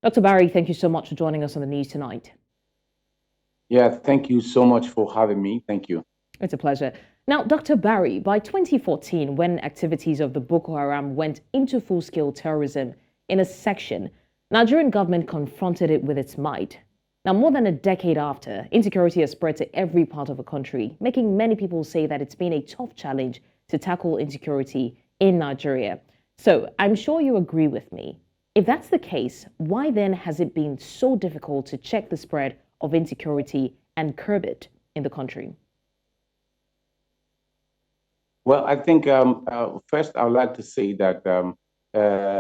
Dr. Barry, thank you so much for joining us on the news tonight. Yeah, thank you so much for having me. Thank you. It's a pleasure. Now, Dr. Barry, by 2014, when activities of the Boko Haram went into full-scale terrorism in a section, Nigerian government confronted it with its might. Now, more than a decade after, insecurity has spread to every part of the country, making many people say that it's been a tough challenge to tackle insecurity in Nigeria. So, I'm sure you agree with me. If that's the case, why then has it been so difficult to check the spread of insecurity and curb it in the country? Well, I think first I would like to say that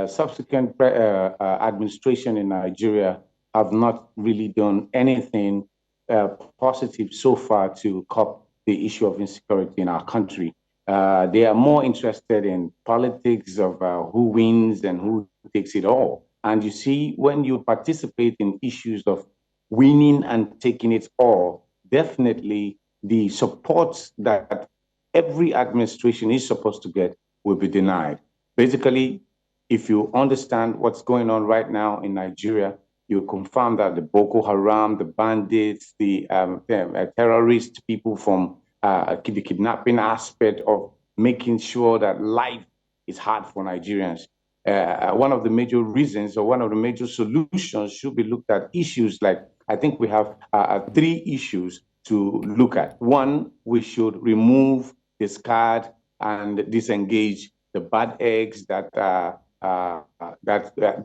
subsequent administration in Nigeria have not really done anything uh, positive so far to curb the issue of insecurity in our country. They are more interested in politics of who wins and who takes it all. And you see, when you participate in issues of winning and taking it all, definitely the support that every administration is supposed to get will be denied. Basically, if you understand what's going on right now in Nigeria, you confirm that the Boko Haram, the bandits, the terrorist people from the kidnapping aspect of making sure that life is hard for Nigerians. One of the major reasons or one of the major solutions should be looked at issues like I think we have three issues to look at. One, we should remove, discard, and disengage the bad eggs that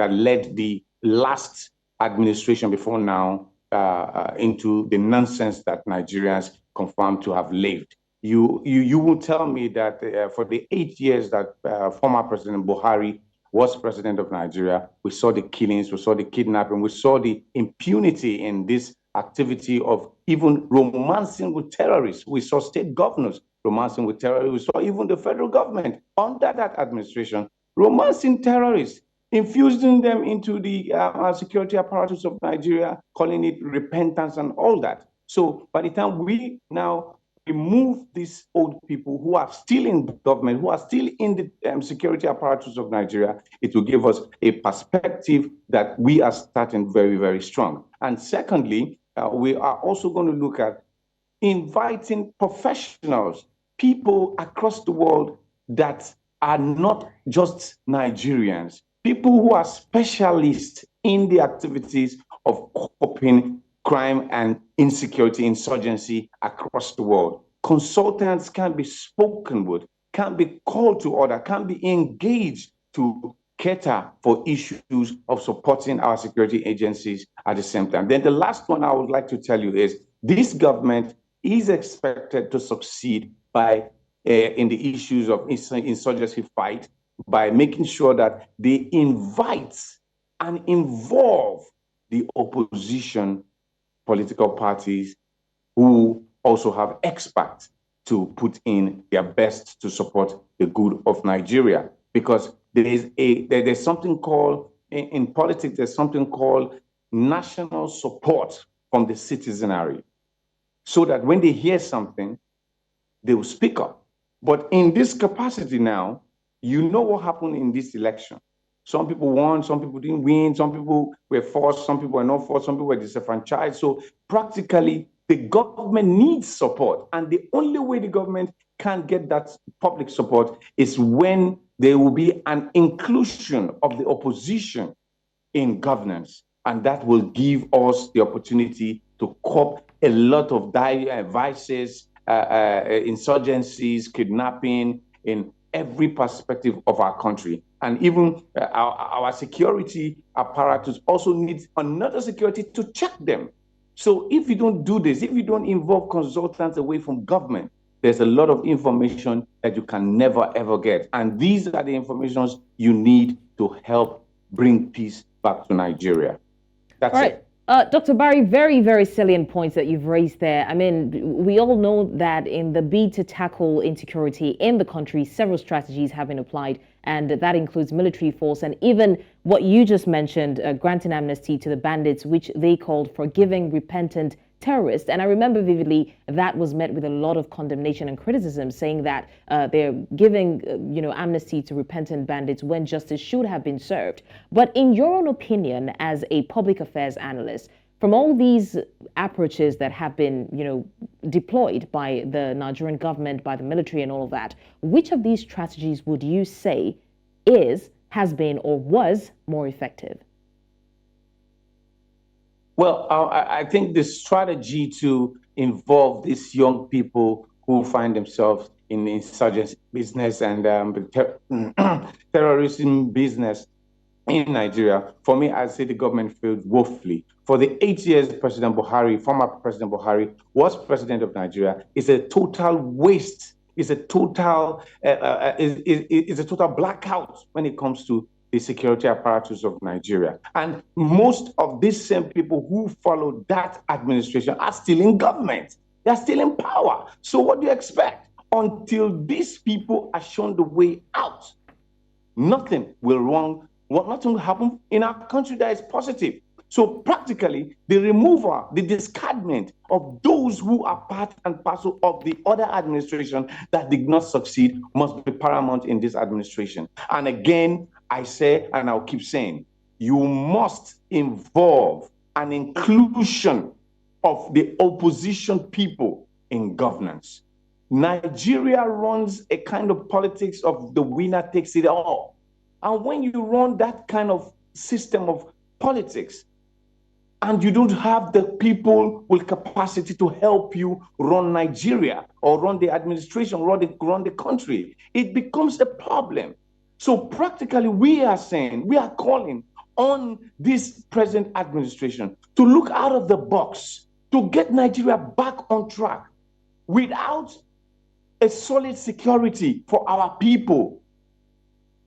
led the last administration before now into the nonsense that Nigerians confirm to have lived. You will tell me that for the 8 years that former President Buhari was president of Nigeria, we saw the killings, we saw the kidnapping, we saw the impunity in this activity of even romancing with terrorists. We saw state governors romancing with terrorists. We saw even the federal government under that administration romancing terrorists, infusing them into the security apparatus of Nigeria, calling it repentance and all that. So by the time we now remove these old people who are still in government, who are still in the security apparatus of Nigeria, it will give us a perspective that we are starting very, very strong. And secondly, we are also going to look at inviting professionals, people across the world that are not just Nigerians, people who are specialists in the activities of coping crime and insecurity, insurgency across the world. Consultants can be spoken with, can be called to order, can be engaged to cater for issues of supporting our security agencies at the same time. Then the last one I would like to tell you is this government is expected to succeed by in the issues of insurgency fight by making sure that they invite and involve the opposition political parties who also have experts to put in their best to support the good of Nigeria. Because there's something called in politics, there's something called national support from the citizenry, so that when they hear something, they will speak up. But in this capacity now, you know what happened in this election. Some people won, some people didn't win, some people were forced, some people were not forced, some people were disenfranchised. So practically, the government needs support. And the only way the government can get that public support is when there will be an inclusion of the opposition in governance. And that will give us the opportunity to cope a lot of vices, insurgencies, kidnapping in every perspective of our country. And even our security apparatus also needs another security to check them. So if you don't do this, if you don't involve consultants away from government, there's a lot of information that you can never ever get. And these are the informations you need to help bring peace back to Nigeria. That's All right. it. Dr. Barry, very, very salient points that you've raised there. I mean, we all know that in the bid to tackle insecurity in the country, several strategies have been applied, and that includes military force and even what you just mentioned, granting amnesty to the bandits, which they called forgiving, repentant terrorist. And I remember vividly that was met with a lot of condemnation and criticism, saying that they're giving, amnesty to repentant bandits when justice should have been served. But in your own opinion, as a public affairs analyst, from all these approaches that have been, deployed by the Nigerian government, by the military and all of that, which of these strategies would you say has been, or was more effective? Well, I think the strategy to involve these young people who find themselves in the insurgency business and terrorism business in Nigeria, for me, I say the government failed woefully. For the 8 years former President Buhari was president of Nigeria, it's a total waste. It's a total blackout when it comes to the security apparatus of Nigeria. And most of these same people who followed that administration are still in government. They're still in power. So what do you expect? Until these people are shown the way out, nothing will happen in our country that is positive. So practically, the removal, the discardment of those who are part and parcel of the other administration that did not succeed must be paramount in this administration. And again, I say, and I'll keep saying, you must involve an inclusion of the opposition people in governance. Nigeria runs a kind of politics of the winner takes it all. And when you run that kind of system of politics, and you don't have the people with capacity to help you run Nigeria or run the administration, run the country, it becomes a problem. So practically, we are calling on this present administration to look out of the box, to get Nigeria back on track. Without a solid security for our people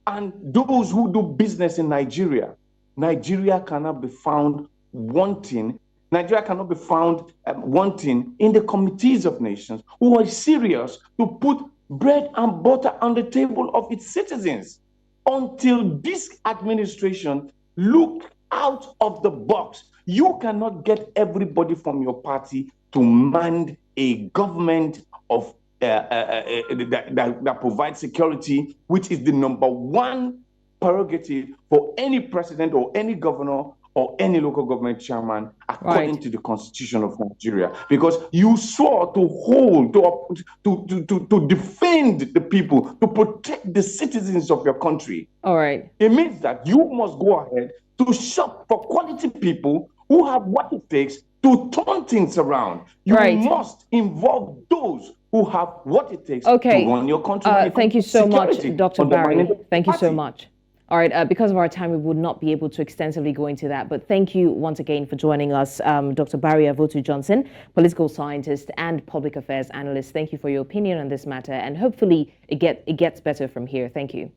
and those who do business in Nigeria, Nigeria cannot be found wanting. Nigeria cannot be found wanting in the committees of nations who are serious to put bread and butter on the table of its citizens. Until this administration look out of the box, you cannot get everybody from your party to man a government of that provides security, which is the number one prerogative for any president or any governor or any local government chairman, according to the Constitution of Nigeria. Because you swore to hold, to defend the people, to protect the citizens of your country. All right. It means that you must go ahead to shop for quality people who have what it takes to turn things around. You must involve those who have what it takes to run your country. Thank you so much, Dr. Barry. Thank you so much. All right, because of our time, we would not be able to extensively go into that. But thank you once again for joining us, Dr. Barry Avotu Johnson, political scientist and public affairs analyst. Thank you for your opinion on this matter, and hopefully it gets better from here. Thank you.